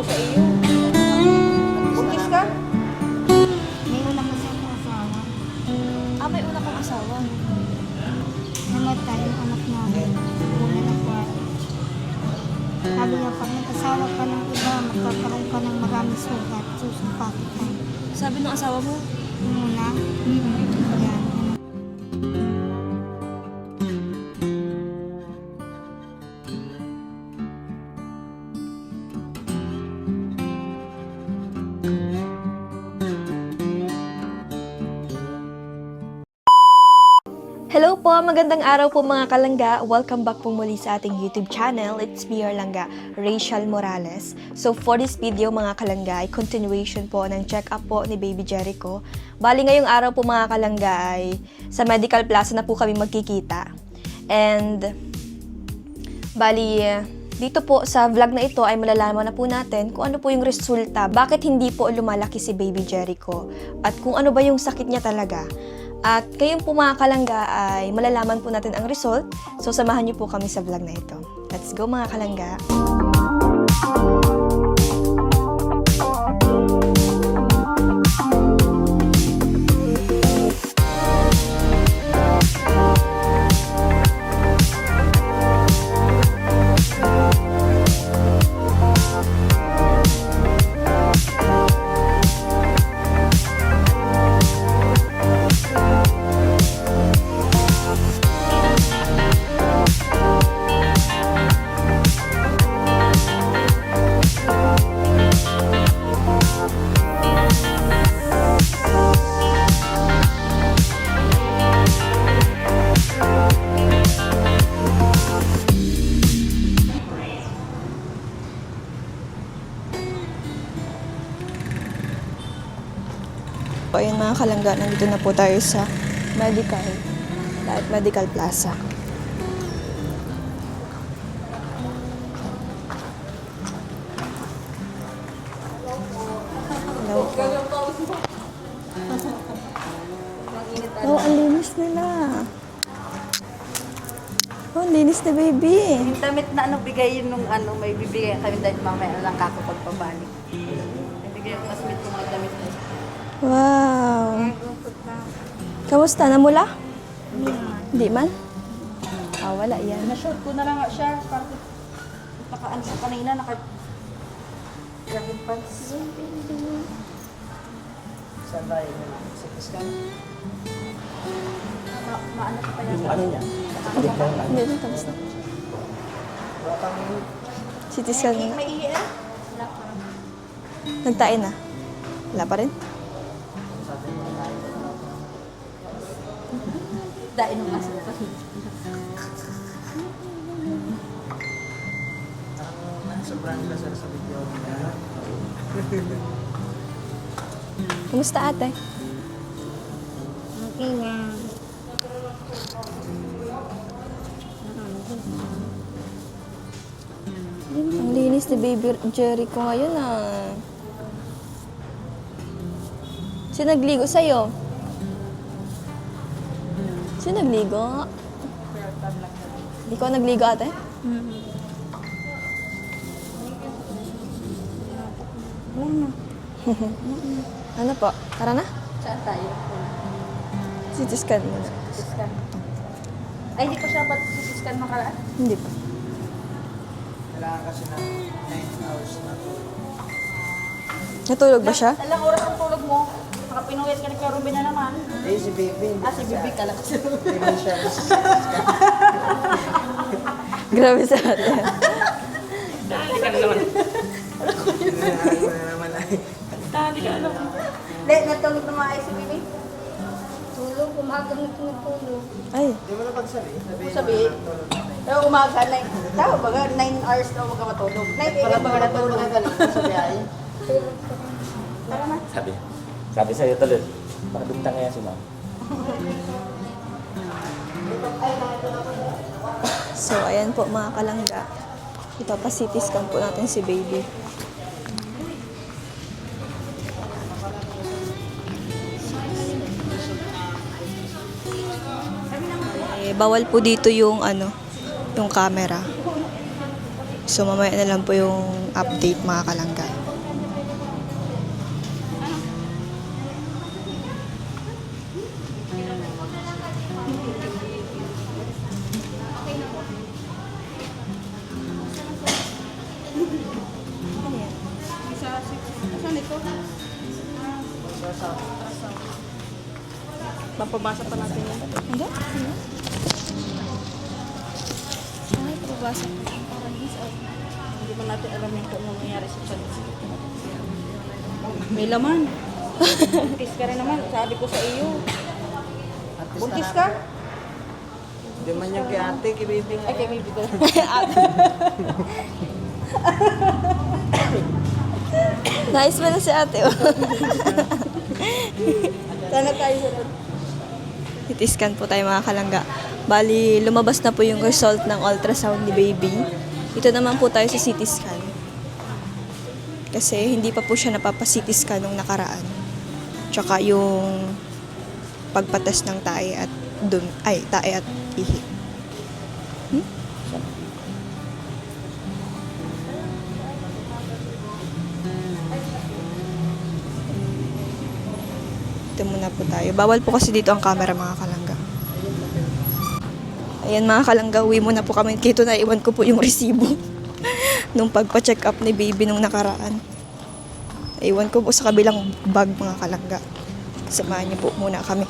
sa iyo. Buntis ka? May una kasi akong asawa. Ah, may una kang asawa. Namatay yung anak namin. Una na po. Sabi niya, pag nag-asawa ka ng iba, magkakaroon ka ng maraming sugat. Susumpa kita. Sabi ng asawa mo? Muna. Yan. Hello po! Magandang araw po mga kalangga. Welcome back po muli sa ating YouTube channel. It's me, your langga, Rachel Morales. So for this video mga kalangga, ay continuation po ng check-up po ni Baby Jericho. Bali ngayong araw po mga kalangga ay sa Medical Plaza na po kami magkikita. And bali dito po sa vlog na ito ay malalaman na po natin kung ano po yung resulta. Bakit hindi po lumalaki si Baby Jericho? At kung ano ba yung sakit niya talaga. At kayong po mga kalangga ay malalaman po natin ang result. So samahan niyo po kami sa vlog na ito. Let's go mga kalangga! So, ayun mga kalangga, nandito na po tayo sa Medical Plaza. Hello po. Oh, ang linis nila. Oh, ang linis na baby. Yung damit na bigay yun nung may bibigay kami dahil mamaya lang kako pagpabalik. Bibigay ko mas mit kong mga damit na. Wow. Kamusta? Namula? Hindi man. Ah, wala yan. Na-short ko na lang nga siya. Parang nakaan siya kanina. Jogging pants. Sabay na lang. Sipiskan. Maano ko pa yan. Yung ano niya? Hindi na, tapos na. CT scan na. May ihi na? Nagtain na. Wala pa rin? Dain ng aso pa. Sobrang lasar sa video. Kumusta ate? Okay na. Ang linis ni Baby Jericho ngayon ah. Sino nagligo sa'yo? Sino nagligo? Hindi ko nagligo ate? Ano po? Tara na? Saan tayo? CT scan muna. Siskan. Ay, hindi ko siya ba't siskan makaraan? Hindi pa. Kailangan kasi ng 9 hours na to. Natulog ba siya? Ilang oras ang tulog mo? Nakapinuwit ka ni Kuya Ruben na naman. Eh, si Baby. Ah, si Bibi ka lang. Hindi siya. Grabe sa ate. naman ay. Hindi, natulog na maayos si Bibi. Tulog, umaga na tinutulog. Ay, Hindi mo na pagsabi. Sabihin. Pero umaga, tama baga, 9 hours daw magka matulog. 9 a.m. baga natulog na galing sa biyahe. Tara na. Sabi sa'yo tuloy, pakabintang kaya si ma'am. so ayan po mga kalangga. Ipapa-CT scan po natin si baby. Bawal po dito yung yung camera. So mamaya na lang po yung update mga kalangga. Mapabasa pa natin yan. Hindi? Ay, pabasa ko. Hindi mo natin alam yung kung ano nangyari sa chat. May laman. Buntis ka rin naman. Sabi ko sa iyo. Artista Buntis na- ka? Hindi man yung kay ate, kay baby nga. Ay, kay baby ko. Nice ba na si ate? Oh. Sana tayo sa CT scan po tayo mga kalangga. Bali, lumabas na po yung result ng ultrasound ni baby. Ito naman po tayo sa CT scan. Kasi hindi pa po siya napapa-CT scan nung nakaraan. Tsaka yung pagpatas ng tae at tae at ihi. Ito muna po tayo. Bawal po kasi dito ang camera mga kalangga. Ayan mga kalangga, uwi muna po kami. Kito na iwan ko po yung resibo nung pagpa-check up ni baby nung nakaraan. Iwan ko po sa kabilang bag mga kalangga. Samahan niyo po muna kami.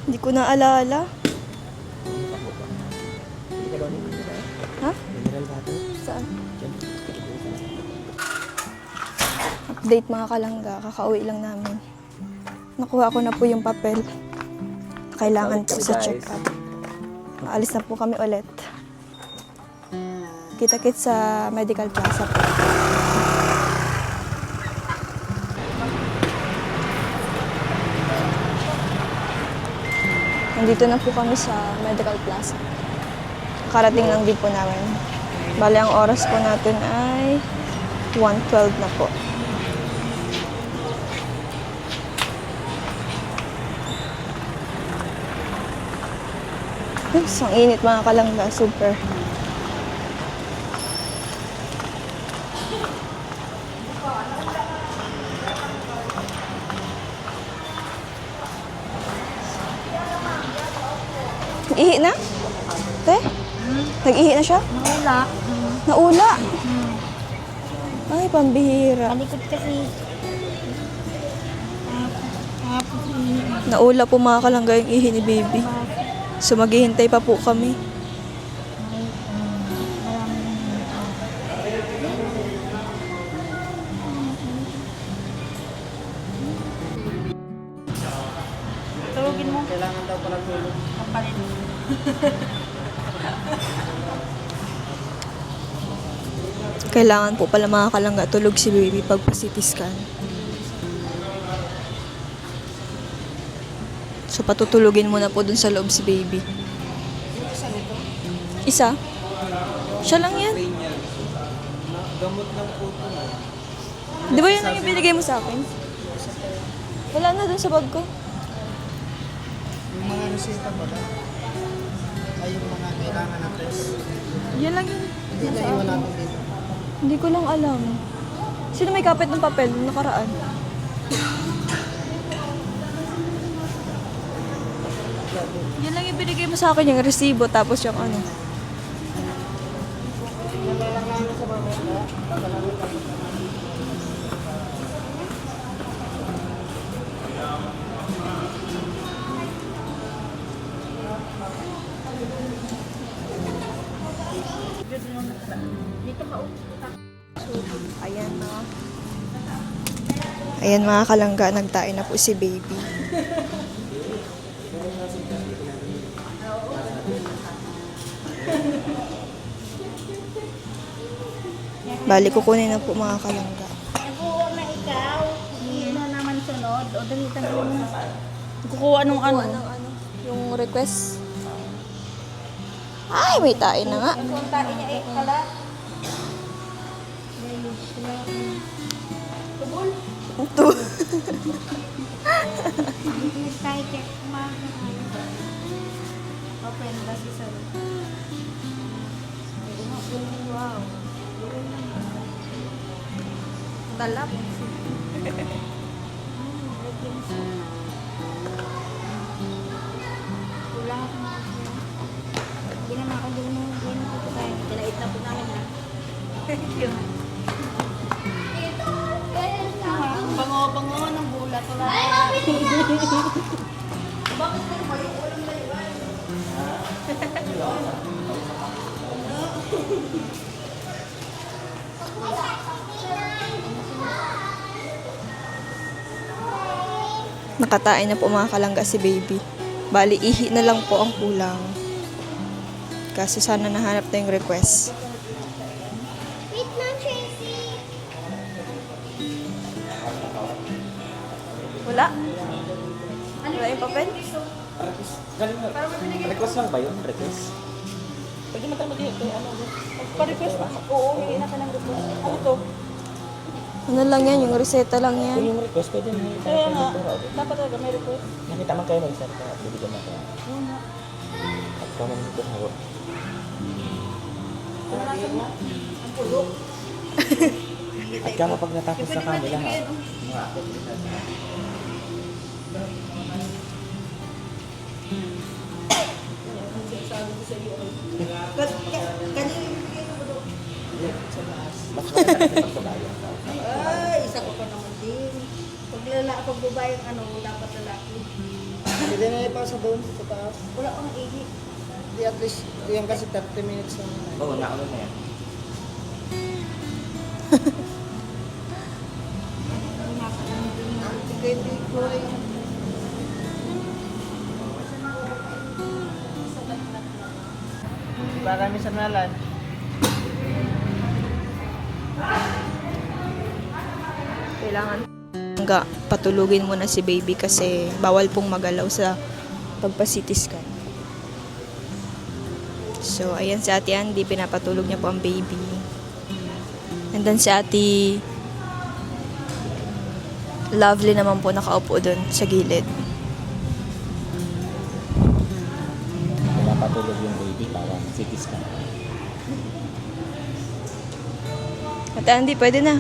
Hindi ko naalala. Ha? Saan? Update mga kalangga, kakauwi lang namin. Nakuha ko na po yung papel. Kailangan po sa check-up. Maalis na po kami ulit. Kita-kits sa Medical Plaza po. Nandito na po kami sa Medical Plaza. Karating lang din po namin. Bali, ang oras po natin ay 1:12 na po. Ang init mga kalangga, super. Ihi na? Te? Nag-ihi na siya? Wala. Naula? Ay, pambihira. Talikod kasi. Tapos iniinom. Naula po mga kalangga yung ihi ni baby. So maghihintay pa po kami. Tulogin mo. Kailangan daw pala tulog. Kapalit. Kailangan po pala mga kalangga tulog si baby pag pa-CT scan. So patutulugin muna po dun sa loob si baby. Isa? Siya lang yan. Gamot lang po ito. Di ba yun lang yung binigay mo sa akin? Wala na dun sa bag ko. Yung mga reseta ba ba? Ay, yung mga kailangan na test. Yan lang yun. Hindi na iwan natin dito. Hindi ko lang alam. Sino may kapit ng papel nung nakaraan? Yan lang yung binigay mo sa akin, yung resibo, tapos yung ano. Ayan na. Ayan mga kalangga, nagtae na po si baby. Bali, kukunin na po mga kalangga. Nakuha na ikaw. Hindi na naman sunod. O dalitan mo. Kukuha nung ano. Yung request. Ay, may tae na nga. Kung tayo niya eh, kala. Ito. Tayo check. Open ba si Sir? Wow. Dalap. Wala ako na. Hindi naman ako doon. Hindi na po tayo. Kinait na po namin ha. Bango-bango ng bulat. Wala. Bakit na yung ulam na yun? Nakatain na po mga kalangga si baby. Bali, ihi na lang po ang kulang. Kaso sana nahanap na yung request. Wait na, Tracy. Wala? Wala yung papel? Galing na. Request lang ba yun? Request? Pwede man tayo Pa-request ba? Oo, hindi na ka ng request. Ano to? Ano lang yan? Yung reseta lang Kung yan. yung request, pwede na. Kaya nga, dapat talaga may request. Nakita man kayo mag-isar ka. Bibigyan mo ka. Oo nga. At kaman mo ito hawa. Naranasan mo? Ang pulo. At kama pag natapos sa kanila ha. Kanina yung bigay mo doon. Mas maganda kasi pagsabayan. Ay, isa ko pa naman din. Pag babae ang ano, dapat lalaki. Pwede na ipasa doon sa taas. Wala kang ihi. Di at least, yan kasi 30 minutes lang. Oo, naano na yan. Kay Big Boy. Marami sa nalan. Kailangan patulugin mo na si baby kasi bawal pong magalaw sa pagpa-CT scan. So, ayan si Ate Andy, pinapatulog niya po ang baby. And then si Ate Lovely naman po nakaupo doon sa gilid. Pinapatulog yung baby para CT scan. Ate Andy, pwede na.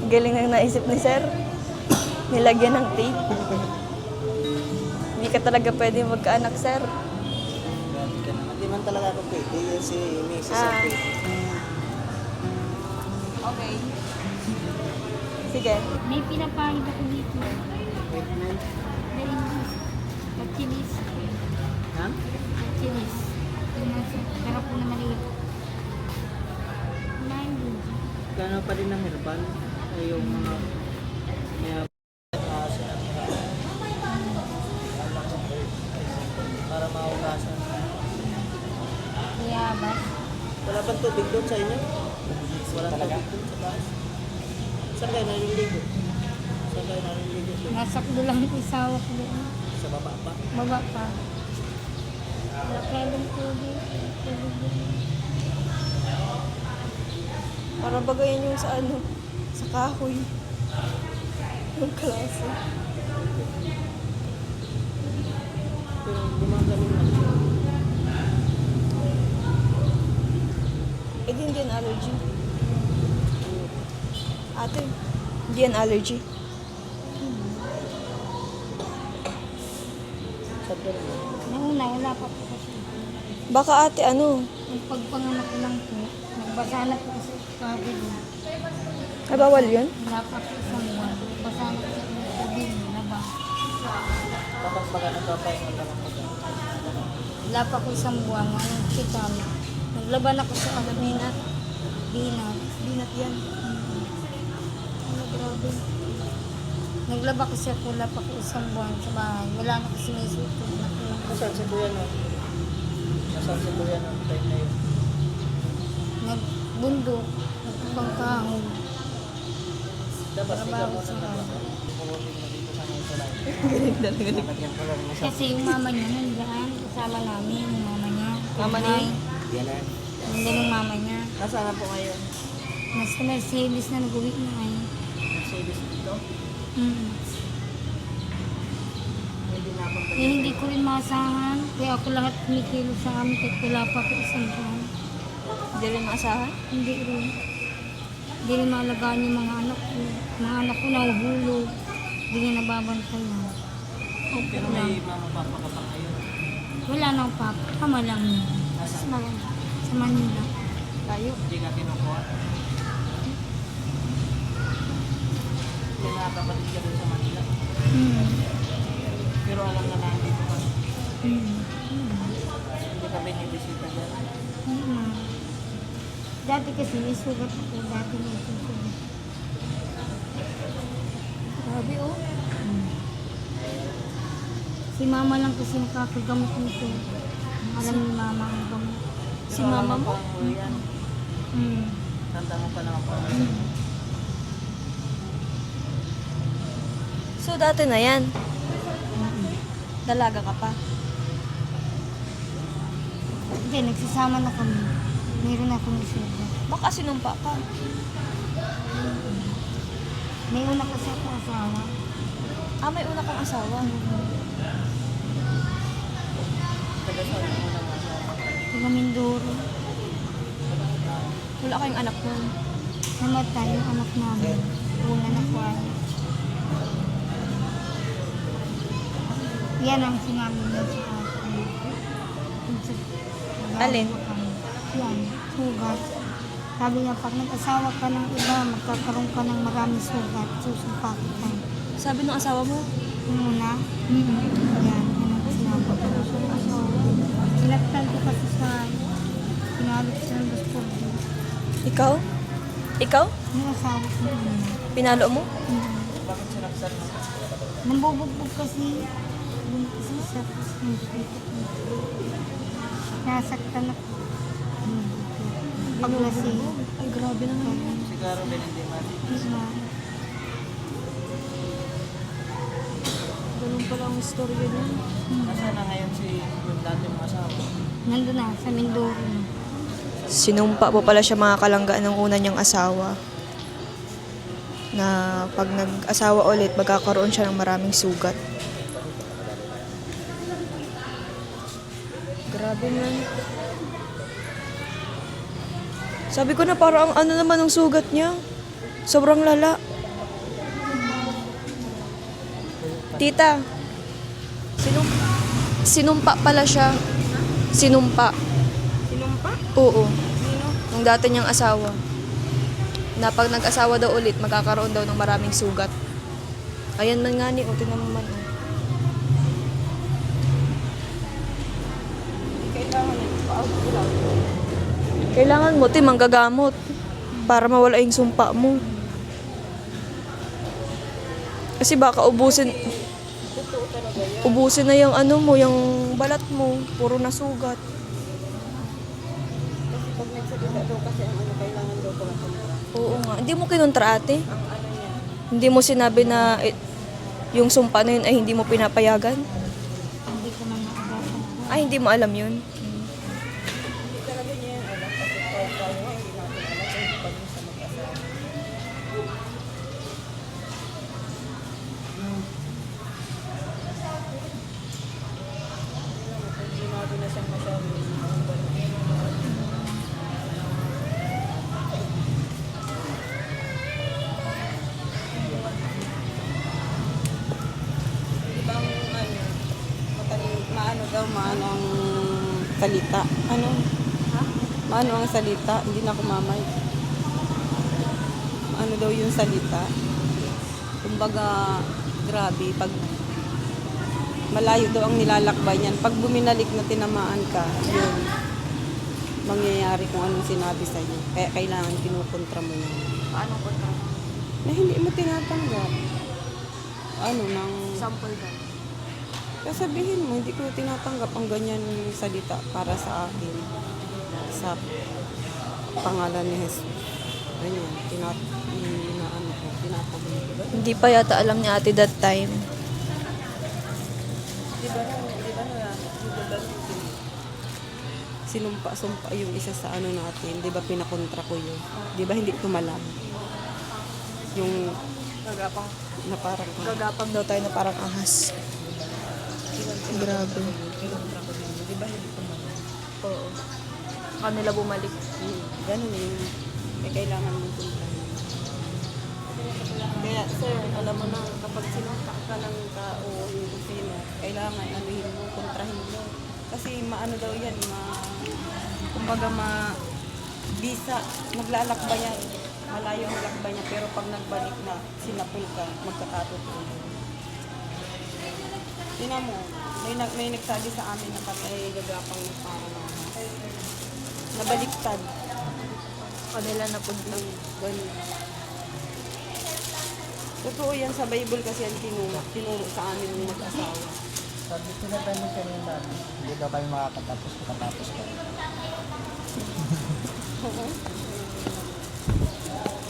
Galing ng naisip ni Sir. Nilagyan ng tape. Hindi ka talaga pwede magkaanak, Sir. Hindi man talaga ako pwede. Yan si Mrs. Ah. Ate. Okay. Sige. May pinapahid ako dito. Wait na. Dali mo. Pagkinis. Ha? Pagkinis. Pero po na maliit. Kumain din. Gano'n pa rin ng herbal. Ay, yung mga... Kaya... Para mahugasan. Kaya ba? Wala bang tubig doon sa inyo? Wala tubig doon sa taas? Saan kayo naliligo? Saan kayo naliligo doon? Nasakdo lang yung isawa ko doon. Sa baba pa? Baba pa. Wala kaya doon tubig. Tubig doon. Para bagayan yung sa ano, sa kahoy. Yung klase. Pero gumagaling lang siya. Eh, di hindi yan allergy. Ate, hindi yan allergy. Sa doon mo. Noong una, wala pa po kasi. Baka ate, ano, Ang pagpanganak ko lang po, nagbasa na po kasi sabi doon. ay bawal yun? Wala pa po isang buwan. Nagbasa na po sa tubig. Naba. Tapos baka nagpapahinga lang ako doon. Wala pa po isang buwan. Ngayon kita na. Naglaban ako sa binat. Binat. Binat yan. Ano, grabe. Naglaba kasi ako, wala pa ko isang buwan sa bahay. Wala na kasi may suto. Nasaan si Kuya no? Nasaan si Kuya no? Time na yun. Nagbundok. Nagpangkahon. Dapat siya Trabaho mo sa na bahay. Pumulin mo dito sa mga salay. Galing talaga. Lalagyan ko lang na sa... Kasi yung mama niya nandiyan. Kasama namin yung mama niya. Mama niya? Yan na. Nandiyan yung mama niya. Nasaan na po ngayon? Nasa Mercedes na nag-uwi na ngayon. Mercedes dito? Hindi na ako Eh, hindi ko rin maasahan. Kaya ako lahat kumikilo sa amin kahit wala pa ako isang buwan. Hindi rin maasahan? Hindi rin. Hindi rin maalagaan yung mga anak ko. Mga anak ko nahuhulog. Hindi niya nababantayan. Opo Pero lang. may mama papa ka pa ngayon. Wala nang papa. Kama lang. Sa Manila. Tayo. Hindi ka kinukuha. May mga kapatid ka doon sa Manila. Pero alam na nandito ka. Hindi ka binibisita dyan. Dati kasi may sugat ako. Dati may sugat. Grabe, oh. Si mama lang kasi nakapagamot nito. Alam ni mama ang gamot. Si mama mo? Yan. Tanda mo pa naman pa. So, dati na yan. Dalaga ka pa. Hindi, nagsasama na kami. Meron akong sugat. Baka sinumpa ka. May una kasi ako asawa. Ah, may una kang asawa. Taga-saan mo naman siya. Taga Mindoro. Wala kayong anak nun. Namatay yung anak namin. Una na ko ay. Yan ang sinabi niya sa akin. Alin? Yan, sugat. Sabi niya, pag nag-asawa ka ng iba, magkakaroon ka ng maraming sugat. Susumpa kita. Sabi ng asawa mo, Yung una, yan ang sinabi ko. Sinaktan ko kasi sa pinalit sa ng gusto. ikaw? Ikaw? Yung asawa ko una. Pinalo mo? Bakit sinaksan mo? Nambubugbog kasi yung isa sa nasaktan ako. Paglasing. Ay, grabe naman. Sigaro din hindi man. Ganun pala ang istorya niya. Nasaan na ngayon si yung dati mong asawa? Nandun na, sa Mindoro. Sinumpa po pala siya mga kalangga ng una niyang asawa. Na pag nag-asawa ulit, magkakaroon siya ng maraming sugat. Grabe man. Sabi ko na parang ano naman ang sugat niya. Sobrang lala. Tita, sinumpa pala siya. Sinumpa. Sinumpa? Oo. Sino? Nung dati niyang asawa. Na pag nag-asawa daw ulit, magkakaroon daw ng maraming sugat. Ayan man nga ni, o tinan mo man. Kailangan pa-out ko lang. Kailangan mo, manggagamot para mawala yung sumpa mo. Kasi baka ubusin na yung ano mo, yung balat mo, puro na sugat. Kasi pag nagsalita daw kasi ang ano, kailangan daw pala kumura. Oo nga. Hindi mo kinontra ate. Ang ano niya, Hindi mo sinabi na yung sumpa na yun ay hindi mo pinapayagan. Hindi ko na naagapan. Ay, hindi mo alam yun. hindi talaga niya yan alam kasi tayo nga, hindi natin alam kung pag sa mag-asawa. Ginado na siyang masyado. Ibang ano, maano daw, maano ang salita. Ano? Ha? Maano ang salita? Hindi na kumamay. Ano daw yung salita? Kumbaga, grabe, pag malayo daw ang nilalakbay niyan. Pag buminalik na tinamaan ka, yun, mangyayari kung anong sinabi sa'yo. Kaya kailangan kinukontra mo yan. Paano kontra? Na hindi mo tinatanggap. Ano, nang... Sample ba? Sabihin mo, hindi ko tinatanggap ang ganyan salita para sa akin. Sa pangalan ni Jesus. Ganyan, tinatabi ko. Hindi pa yata alam ni ate that time. Di ba sinumpa-sumpa yung isa sa ano natin, di ba pinakontra ko yun? Di ba hindi tumalab? Yung Gagapang. na parang Gagapang daw tayo na parang ahas. Grabe. kinontra ko din. Di ba hindi tumalab? Oo. Kanila bumalik. Ganun yun. Eh, kailangan mong kontrahin. Kaya, sir, alam mo na, kapag sinumpa ka ng tao, yung sino, kasi maano daw yan, kumbaga bisa, naglalakbay yan. Malayo ang lakbay niya, pero pag nagbalik na, sinapul ka, magkakatotoo. Tingnan mo, may nagsabi sa amin na patay gagapang ng parang nabaliktad. Kanila na punta. Ganun. Totoo yan sa Bible kasi yan tinuro sa amin ng mag-asawa. Sabi sinabi mo kanina dati, hindi daw kayo makakatapos ka.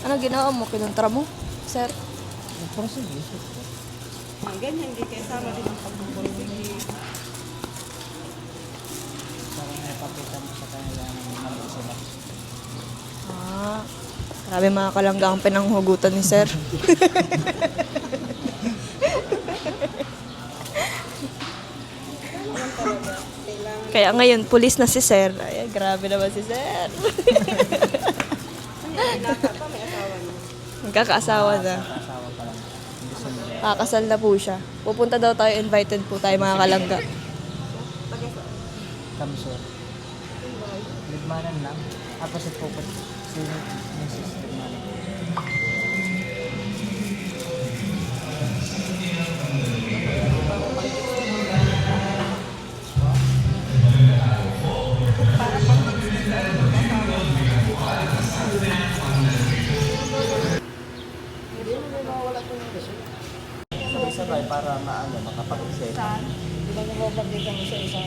Ano ginawa mo? Kinontra mo, sir? Sige. Ganyan, hindi kayo sama din ang pagpupursige. Parang napakita mo sa kanila ng sila. Ah, grabe mga kalangga ang pinanghugutan ni sir. Yan talaga. Kailangan. Kaya ngayon, pulis na si sir. Ay, grabe naman si sir. Binata pa, may asawa niya. Magkakaasawa na. Asawa pa lang. Hindi sila. Kakasal na po siya. Pupunta daw tayo, invited po tayo mga kalangga. Kami sir. Lidmanan lang. Tapos si Pupot. Si Mrs. Lidmanan. Sabay-sabay para maano, makapag-isip. Di ba nababagay kami sa isa?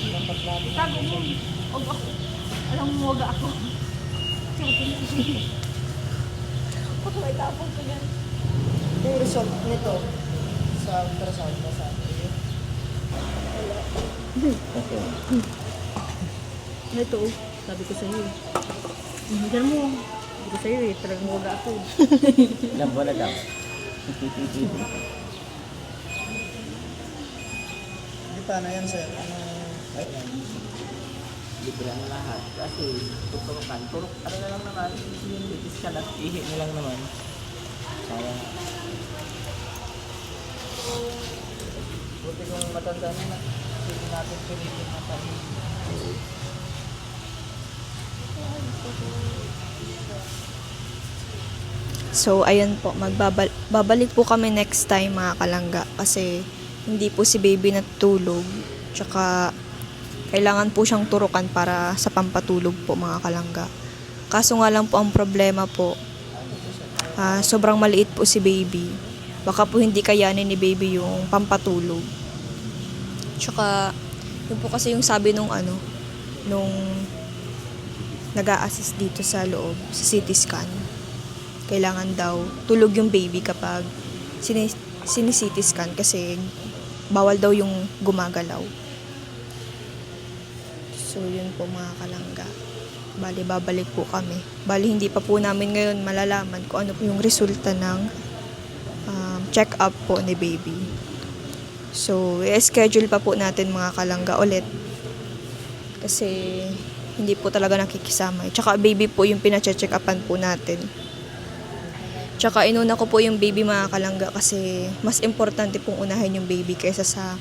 Dapat natin. Tago mo. Huwag ako. Alam mo, huwag ako. Huwag may tapong ka yan. Yung result nito sa ultrasound na sa atin. Ito, sabi ko sa iyo. Hindi mo. Sabi ko sa iyo eh. Talagang huwag ako. Ilang buwan na daw? Hindi pa na yan sir. Libre ang lahat. Kasi tuturukan. Ano na lang naman, yung litis ka lang, ihi na lang naman. Sayang. Buti kung matanda na. Hindi natin pinigil na tayo. So, ayun po, babalik po kami next time mga kalangga kasi hindi po si baby natutulog. Tsaka, kailangan po siyang turukan para sa pampatulog po mga kalangga. Kaso nga lang po ang problema po, sobrang maliit po si baby. Baka po hindi kayanin ni baby yung pampatulog. Tsaka, yun po kasi yung sabi nung nag-a-assist dito sa loob, sa CT scan. Kailangan daw tulog yung baby kapag sini-CT scan kasi bawal daw yung gumagalaw. So, yun po mga kalangga. Bali, babalik po kami. Bali, hindi pa po namin ngayon malalaman kung ano po yung resulta ng check-up po ni baby. So, i-schedule pa po natin mga kalangga ulit. Kasi, hindi po talaga nakikisama. Tsaka, baby po yung pina-check-upan po natin. Tsaka, inuna ko po yung baby mga kalangga kasi mas importante pong unahin yung baby kaysa sa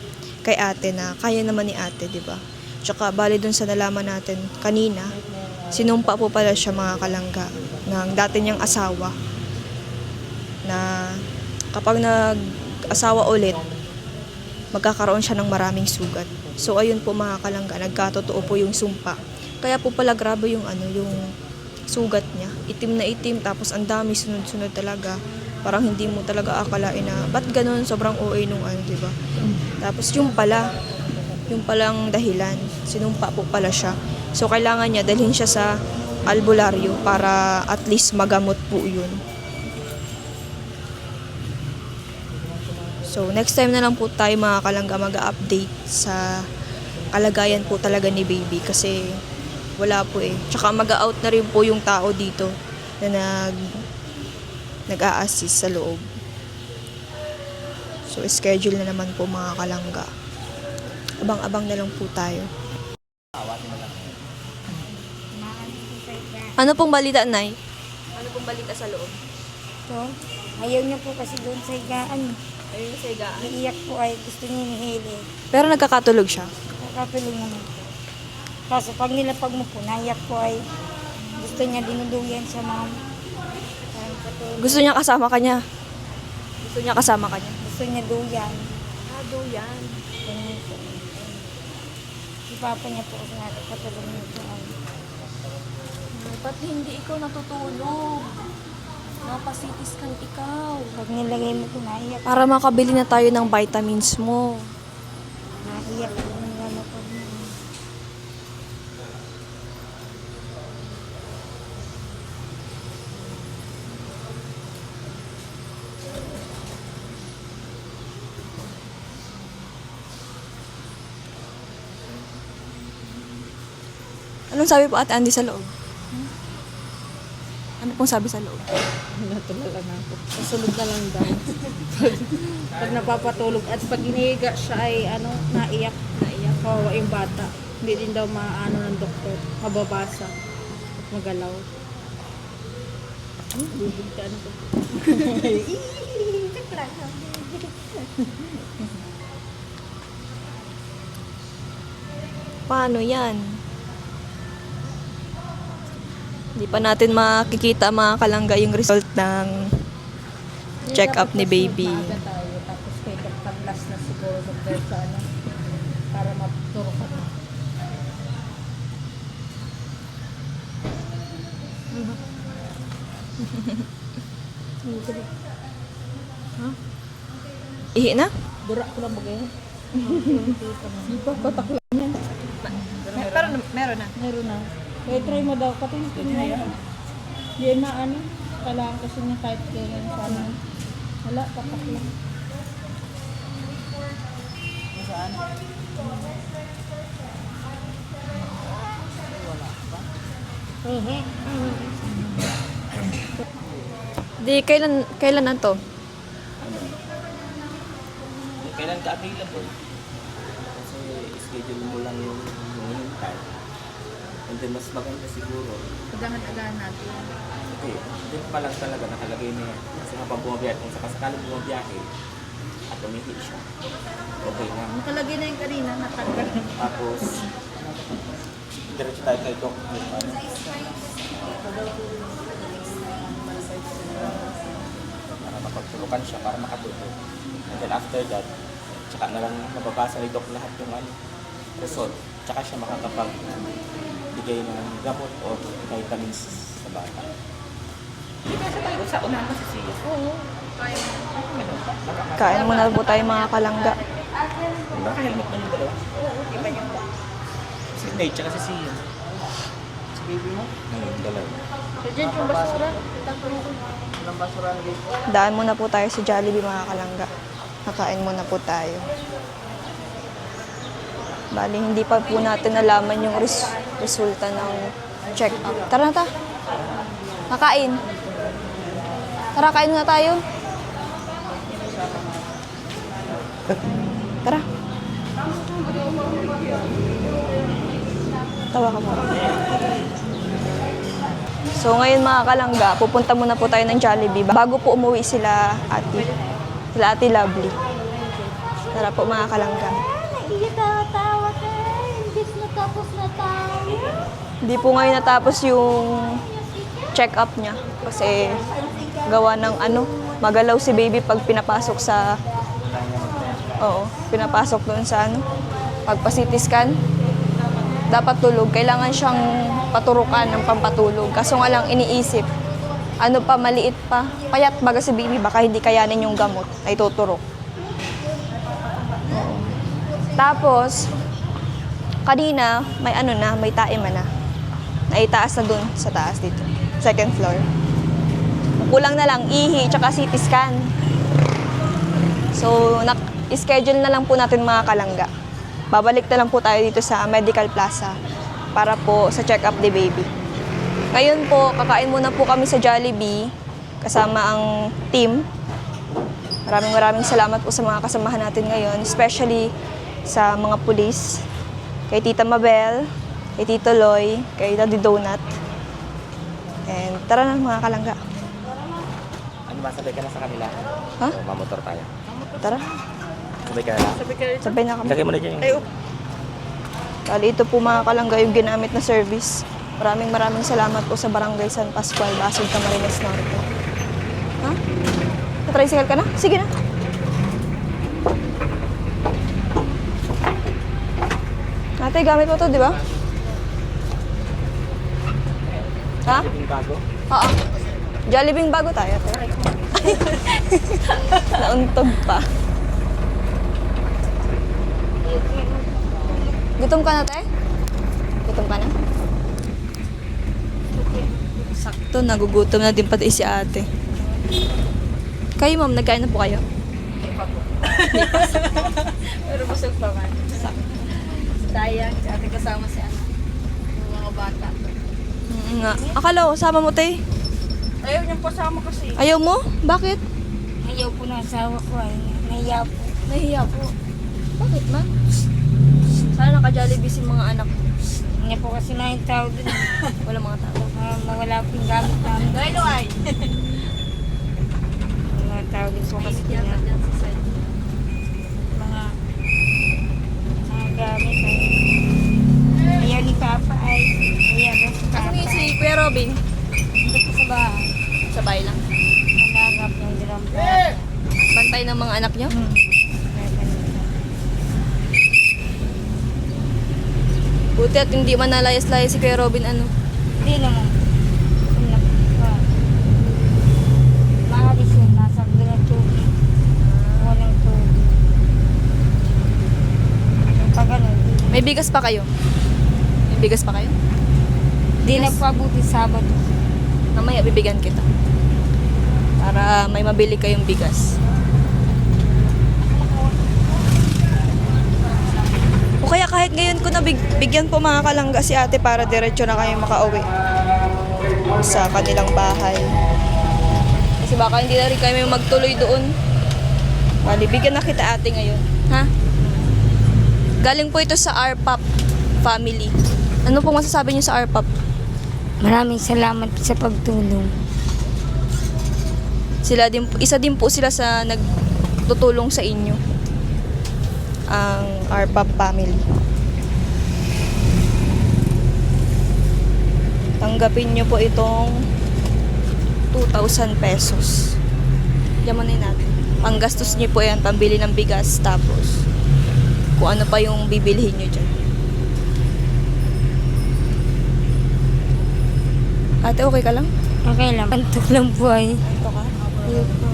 kay ate na kaya naman ni ate, di ba? Tsaka, bali dun sa nalaman natin kanina, sinumpa po pala siya mga kalangga ng dati niyang asawa na kapag nag-asawa ulit, magkakaroon siya ng maraming sugat. So, ayun po mga kalangga, nagkatotoo po yung sumpa. Kaya po pala grabe yung yung sugat niya. Itim na itim, tapos ang dami, sunod-sunod talaga. Parang hindi mo talaga akalain na, ba't ganun? Sobrang OA nung diba? Tapos yung palang dahilan, sinumpa po pala siya. So, kailangan niya dalhin siya sa albularyo para at least magamot po yun. So, next time na lang po tayo mga kalangga mag-update sa kalagayan po talaga ni baby kasi wala po eh. Tsaka mag-out na rin po yung tao dito na nag-a-assist sa loob. So, schedule na naman po mga kalangga. Abang-abang na lang po tayo. Ano pong balita, Nay? Ano pong balita sa loob? So, ayaw niya po kasi doon sa higaan. Ayun sa higaan. Iiyak po ay gusto niya ni Haley. Pero nagkakatulog siya. nakatulong naman po. Kaso pag nilapag mo po, naiyak po ay gusto niya dinuduyan sa ma'am. Parang patulog. Gusto niya kasama ka niya. Gusto niya kasama ka niya. Gusto niya duyan. Duyan. Ganyan po. Si Papa niya po kasi nakakatulong niya po. Ba't hindi ikaw natutulog? Napasitis kang ikaw. Pag nilagay mo po, naiyak. Para makabili na tayo ng vitamins mo. Naiyak po nilalapag mo. Anong sabi po Ate Andy sa loob? Ano pong sabi sa loob? Natulala na ako. Susunod na lang daw. Pag napapatulog at pag inihiga siya ay naiyak. Kawawa yung bata. Hindi din daw maano ng doktor. Mababasa. At magalaw. Bibigtaan ko. Paano yan? Hindi pa natin makikita mga kalangga yung result ng check-up ni baby. Maaga tayo. Tapos kay pag-last na siguro doktor sa para maturo ka na. Ihi na? Dura ko lang bagay. Di pa patak lang yan. Pero meron na. Meron na. Kaya try mo daw. Patingin mo yan. Di na kailangan kasi niya kahit kailan sana. Wala, patak lang. Saan? Di, kailan na to? Kailan ka available? Kasi schedule mo lang yung hinihintay. And then mas maganda siguro. Agahan-agahan natin. Okay, dito pa lang talaga nakalagay niya. Kasi habang bumabiyahe, kung sakasakalang bumabiyahe at umihi siya, okay na. Nakalagay na yung kanina, natanggal. Tapos, diretso tayo kay Doc. Para mapagtulukan siya, para makatulog. And then after that, tsaka na lang mababasa ni Doc lahat yung result. Tsaka siya makakapagbigay ng gamot o vitamins sa bata. Hindi ba tayo sa unahan kasi siya? Oo. Kain muna po tayo mga kalangga. Diba? Helmet na yung dalawa? Oo, iba yung si Nate, tsaka si Sia. Si baby mo? Dalawa. Diyan yung basura. Walang basura na dito. Daan muna po tayo sa Jollibee mga kalangga. Nakain muna po tayo. Bali, hindi pa po natin nalaman yung resulta ng check-up. Tara na ta. Kakain. Tara, kain na tayo. Tara. Tawa ka muna. So ngayon mga kalangga, pupunta muna po tayo ng Jollibee bago po umuwi sila Ate Lovely. Tara po mga kalangga. Hindi tawa ka. Imbis natapos na tayo. Hindi po ngayon natapos yung check-up niya kasi gawa ng magalaw si baby pag pinapasok sa pinapasok doon sa pagpa-CT scan. Dapat tulog, kailangan siyang paturukan ng pampatulog. Kaso nga lang iniisip, maliit pa, payat baga si baby, baka hindi kayanin yung gamot na ituturok. Oo. Tapos, kanina, may taima na. Naitaas na dun sa taas dito, second floor. Kulang na lang, ihi, tsaka CT scan. So, schedule na lang po natin mga kalangga. Babalik na lang po tayo dito sa Medical Plaza para po sa check-up ni baby. Ngayon po, kakain muna po kami sa Jollibee kasama ang team. Maraming salamat po sa mga kasamahan natin ngayon, especially sa mga pulis, kay Tita Mabel, kay Tito Loy, kay Daddy Donut. And tara na mga kalangga. Ano ba, sabay ka na sa kanila? Ha? O, mamotor tayo. Tara, Sabay ka na lang. sabay na kami. Lagay mo na dyan yung... Bali, ito po mga kalangga yung ginamit na service. Maraming salamat po sa Barangay San Pascual, Basig, Camarines Norte. Ha? Na-tricycle ka na? Sige na. Ate, gamit mo to, di ba? Ha? Yung bago. Oo. Jollibee bago tayo, ate. Nauntog pa. Gutom ka na, te? Gutom ka na? Sakto, nagugutom na din pati si ate. Kayo, ma'am, nagkain na po kayo? Pero busog pa man. Sayang, si ate kasama si ano, yung mga bata. Nga. Akala ko, sama mo, te. Ayaw niyang pasama kasi. Ayaw mo? Bakit? Ayaw po ng asawa ko ay nahiya po. Nahiya po. Bakit, ma'am? Sana naka-Jollibee si mga anak. Hindi po kasi nakitaw dun. Wala mga tao. Mawala po yung gamit namin. Dahil ay! Mga tao din po kasi niya. Mga gamit ay ayaw ni Papa ay ayaw daw si Papa. Asan yung si Kuya Robin? Hindi po sa bahay. Sa bahay lang. Nalagap yung drum po. Bantay ng mga anak niyo? Buti at hindi man nalayas-layas si Kuya Robin, ano? Hindi naman. Maalis yun. Nasa bilang tubig. Walang tubig. Yung pag ano, May bigas pa kayo? May bigas pa kayo? di na po abuti Sabado. Mamaya bibigyan kita. Para may mabili kayong bigas. O kaya kahit ngayon ko na bigyan po mga kalangga si ate para diretso na kayo makauwi sa kanilang bahay. Kasi baka hindi na rin kayo magtuloy doon. Bali, bigyan na kita ate ngayon. Ha? Galing po ito sa RPAP family. Ano pong masasabi niyo sa RPAP? Maraming salamat sa pagtulong. Isa din po sila sa nagtutulong sa inyo. Ang RPAP family. Tanggapin nyo po itong 2,000 pesos. Diyan na natin. Panggastos nyo po yan, pambili ng bigas, tapos kung ano pa yung bibilhin nyo dyan. Ate, okay ka lang? Okay lang. Pantok lang po ay. Ito ka? Ayun po.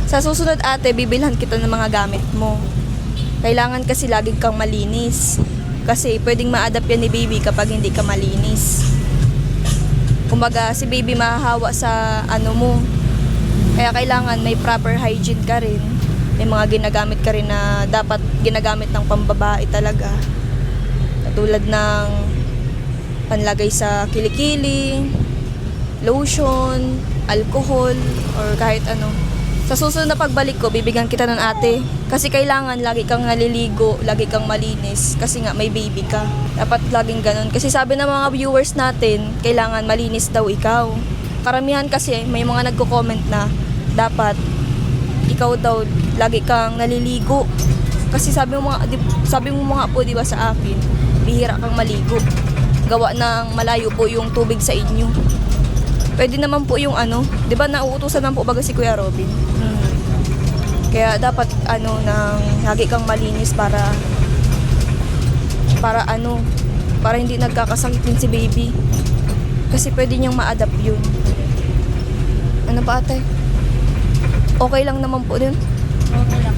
Sa susunod ate, bibilhan kita ng mga gamit mo. Kailangan kasi lagi kang malinis. Kasi pwedeng ma-adapt yan ni baby kapag hindi ka malinis. Kumbaga, si baby mahahawa sa ano mo. Kaya kailangan may proper hygiene ka rin. May mga ginagamit ka rin na dapat ginagamit ng pambabae talaga. Katulad ng panlagay sa kilikili, lotion, alcohol, or kahit ano. Sa susunod na pagbalik ko, bibigyan kita ng ate. Kasi kailangan lagi kang naliligo, lagi kang malinis. Kasi nga may baby ka. Dapat laging ganun. Kasi sabi ng mga viewers natin, kailangan malinis daw ikaw. Karamihan kasi may mga nagko-comment na dapat ikaw daw lagi kang naliligo. Kasi sabi mo mga po 'di ba sa akin, bihira kang maligo. Gawa ng malayo po yung tubig sa inyo. Pwede naman po yung ano, 'di ba nauutusan naman po baga si Kuya Robin. Kaya dapat ano nang lagi kang malinis para hindi nagkakasakit din si baby. Kasi pwede niyang ma-adapt yun. Ano pa ate? Okay lang naman po din. Okay lang.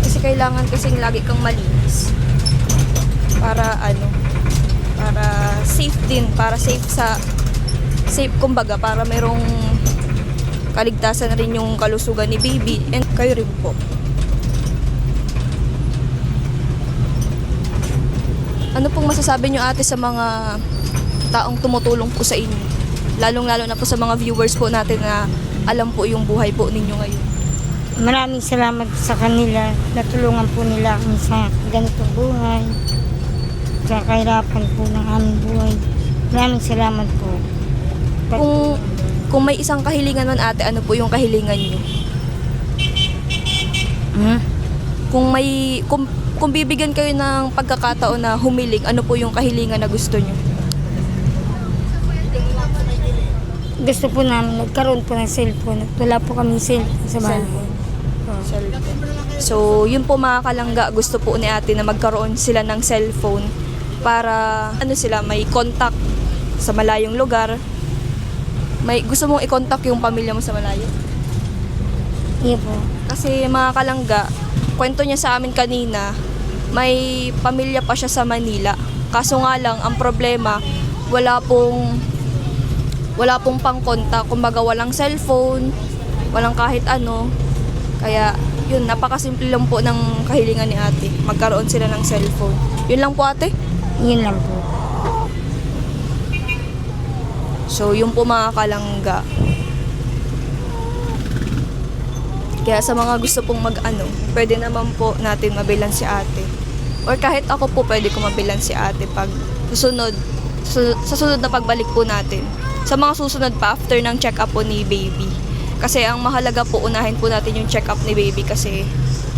Kasi kailangan kasing lagi kang malinis. Para safe din. Para safe kumbaga, para merong kaligtasan rin yung kalusugan ni baby and kayo rin po. Ano pong masasabi nyo ate sa mga taong tumutulong po sa inyo? Lalong-lalo na po sa mga viewers po natin na alam po yung buhay po ninyo ngayon. Maraming salamat sa kanila. Natulungan po nila kami sa ganitong buhay. Sa kahirapan po ng aming buhay. Maraming salamat po. Kung may isang kahilingan man ate, ano po yung kahilingan niyo? Hmm? Kung bibigyan kayo ng pagkakataon na humiling, ano po yung kahilingan na gusto niyo? Gusto po namin nagkaroon po ng cellphone. At wala po kami cellphone sa bahay. So, yun po mga kalangga, gusto po ni ate na magkaroon sila ng cellphone para sila may contact sa malayong lugar. Gusto mong i-contact yung pamilya mo sa malayo? Iya po. Kasi mga kalangga, kwento niya sa amin kanina, may pamilya pa siya sa Manila. Kaso nga lang, ang problema, wala pong pang-contact. Kumbaga, walang cellphone, walang kahit ano. Kaya, yun, napakasimple lang po ng kahilingan ni ate. Magkaroon sila ng cellphone. Yun lang po ate. Yun lang po. So, yun po mga kalangga. Kaya sa mga gusto pong pwede naman po natin mabilan si ate. Or kahit ako po, pwede ko mabilan si ate pag sa sunod na pagbalik po natin. Sa mga susunod pa, after ng check-up po ni baby. Kasi ang mahalaga po, unahin po natin yung check-up ni baby kasi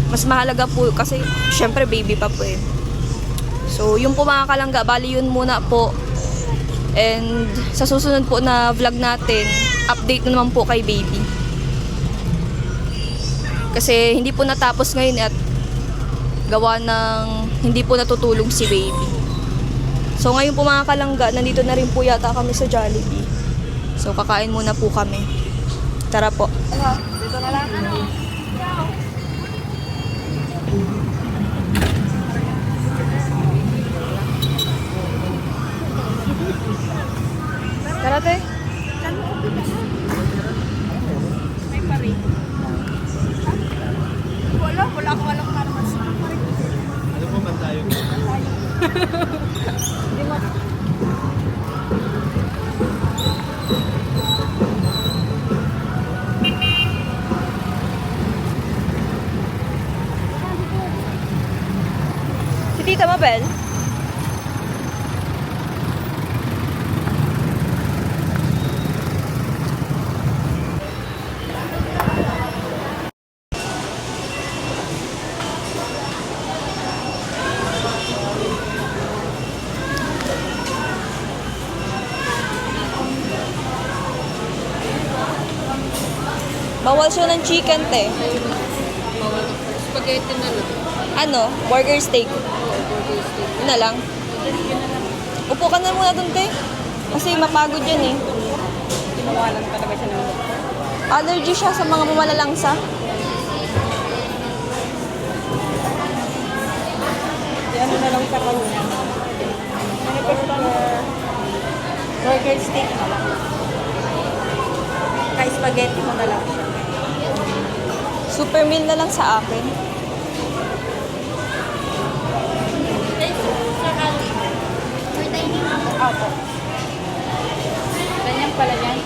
mas mahalaga po kasi syempre baby pa po eh. So, yun po mga kalangga, bali yun muna po. And sa susunod po na vlog natin, update na naman po kay baby. Kasi hindi po natapos ngayon at gawa ng hindi po natutulog si baby. So ngayon po mga kalangga, nandito na rin po yata kami sa Jollibee. So kakain muna po kami. Tara po. Dito na lang. Tara te. Wala ko alam na naman. Ano po man tayo? Si Tita Mabel. Bawal siya ng chicken, te. Spaghetti na lang. Ano? Burger steak. Yun na lang. Upo ka na muna dun, te. Kasi mapagod yan eh. Tinawalan talaga siya ng doktor. Allergy siya sa mga bumalalangsa. Yan na lang sa kanya. Ano pa ito? Burger steak na lang. Kaya spaghetti mo na lang siya. Super meal na lang sa akin. Opo. Ganyan pala yan.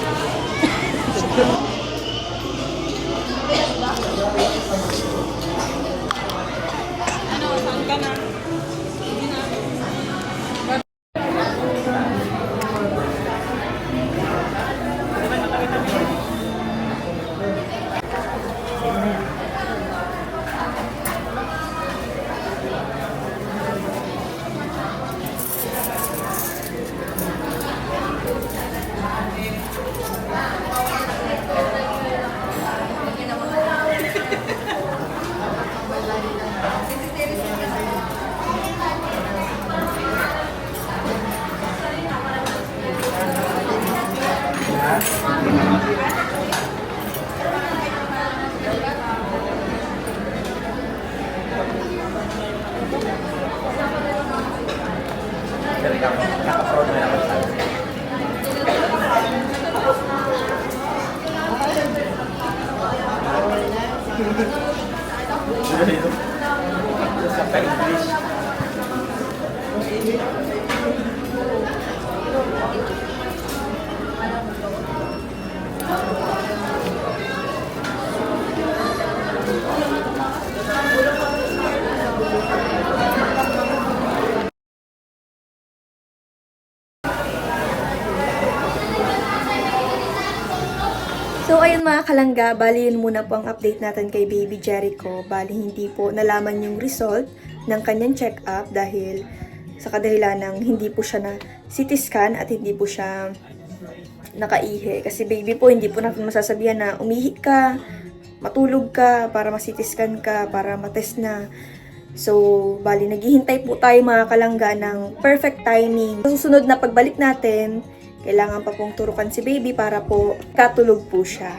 Ano, saan ka na? Naka-fraud na naman tayo. Sa English. So ayun mga kalangga, bali yun muna po ang update natin kay Baby Jericho. Bali hindi po nalaman yung result ng kanyang check-up dahil sa kadahilan ng hindi po siya na CT scan at hindi po siya nakaihi. Kasi baby po, hindi po natin masasabihan na umihi ka, matulog ka, para ma-CT scan ka, para matest na. So, bali naghihintay po tayo mga kalangga ng perfect timing. Sa susunod na pagbalik natin, kailangan pa pong turukan si baby para po katulog po siya.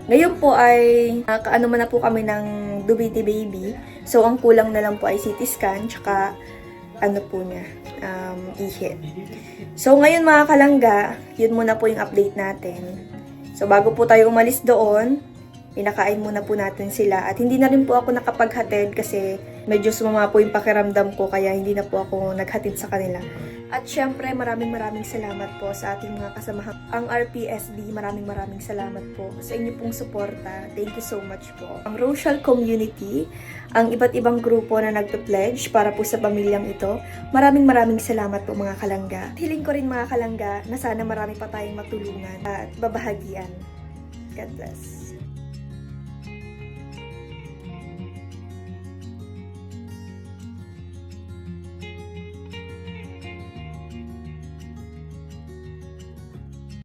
Ngayon po ay nakaano man na po kami ng dubi ni baby. So, ang kulang na lang po ay CT scan, tsaka ano po niya, ihi. So, ngayon mga kalangga, yun muna po yung update natin. So, bago po tayo umalis doon, pinakain muna po natin sila. At hindi na rin po ako nakapaghatid kasi medyo sumama po yung pakiramdam ko kaya hindi na po ako naghatid sa kanila. At syempre, maraming salamat po sa ating mga kasamahan. Ang RPSB, maraming salamat po sa inyo pong suporta. Thank you so much po. Ang Rochelle Community, ang iba't ibang grupo na nagpe-pledge para po sa pamilyang ito. Maraming salamat po mga kalangga. Hiling ko rin mga kalangga na sana marami pa tayong matulungan at babahagian. God bless.